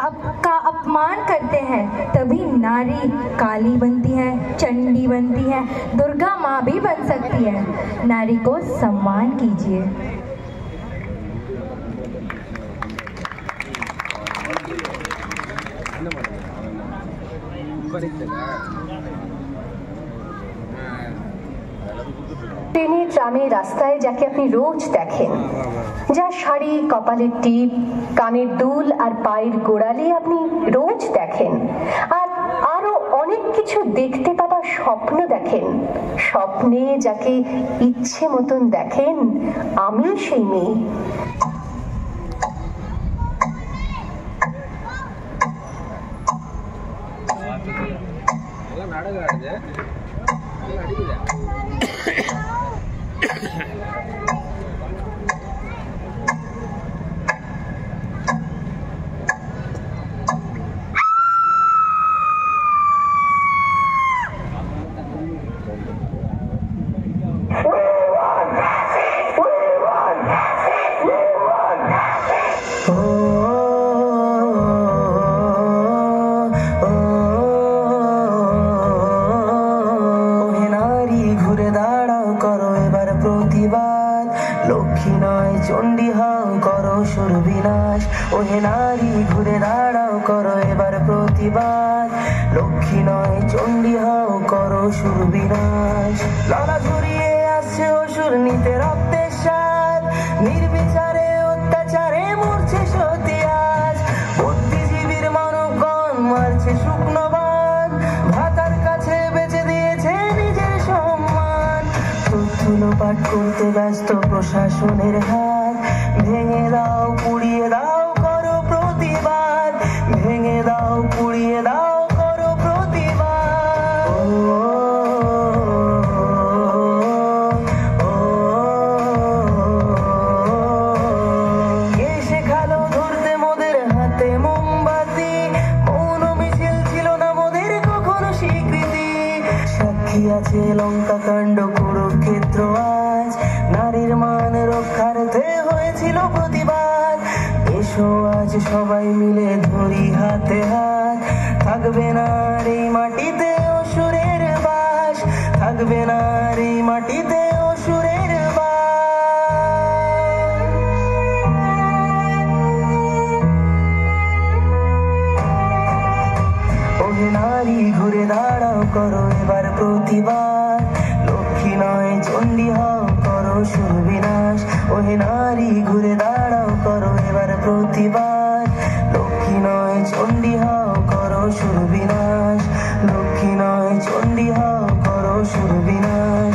का अपमान करते हैं तभी नारी काली बनती है, चंडी बनती है, दुर्गा माँ भी बन सकती है। नारी को सम्मान कीजिए। ট্রেনে, ট্রামে, রাস্তায় যাকে আপনি রোজ দেখেন, যার শাড়ি, কপালের টিপ, কানের দুল আর পায়ের গোড়ালি আপনি রোজ দেখেন, আর আরো অনেক কিছু দেখতে পাবার স্বপ্ন দেখেন, স্বপ্নে যাকে ইচ্ছে মতন দেখেন, আমি সেই মেয়ে। লক্ষ্মী নয় চণ্ডী হও, করো সুরবিনাশ। ওহে নারী ঘুরে দাঁড়াও, করো এবার প্রতিবাদ। লক্ষ্মী নয় চণ্ডী হও, করো সুরবিনাশ। লালা ঝরিয়ে আসছে অসুর, নিতে রক্তের স্বাদ। নির্বিচারে অত্যাচারে মরছে সতী আজ। বুদ্ধিজীবীর মানবগণ মারছে শুকনো বান। ভাতার কাছে বেঁচে দিয়েছে নিজের সম্মান। তথ্যলো পাঠ করতে ব্যস্ত প্রশাসনের হাত। ভেঙে দাও, পুড়িয়ে দাও, করো প্রতিবাদ। ভেঙে দাও, পুড়িয়ে দাও, করো প্রতিবাদ। কে শেখালো ধরতে মোদের হাতে মোমবাতি? মৌন মিছিল ছিল না মোদের কখনো স্বীকৃতি। সাক্ষী আছে লঙ্কা কাণ্ড, কুরুক্ষেত্র আজ। নারীর মান রক্ষার্থে হয়েছিল প্রতিবাদ। এসো আজ সবাই মিলে ধরি হাতে হাত। থাকবে না আর এই মাটিতে অসুরের বাস। থাকবে না আর এই মাটিতে অসুরের বাস। ওহে নারী ঘুরে দাঁড়াও, করো এবার প্রতিবাদ। লক্ষ্মী নয় চণ্ডী হও, করো সুরবিনাশ। ওহে নারী ঘুরে দাঁড়াও, করো এবার প্রতিবাদ। লক্ষ্মী নয় চণ্ডী হও, করো সুরবিনাশ। লক্ষ্মী নয় চণ্ডী হও, করো সুরবিনাশ।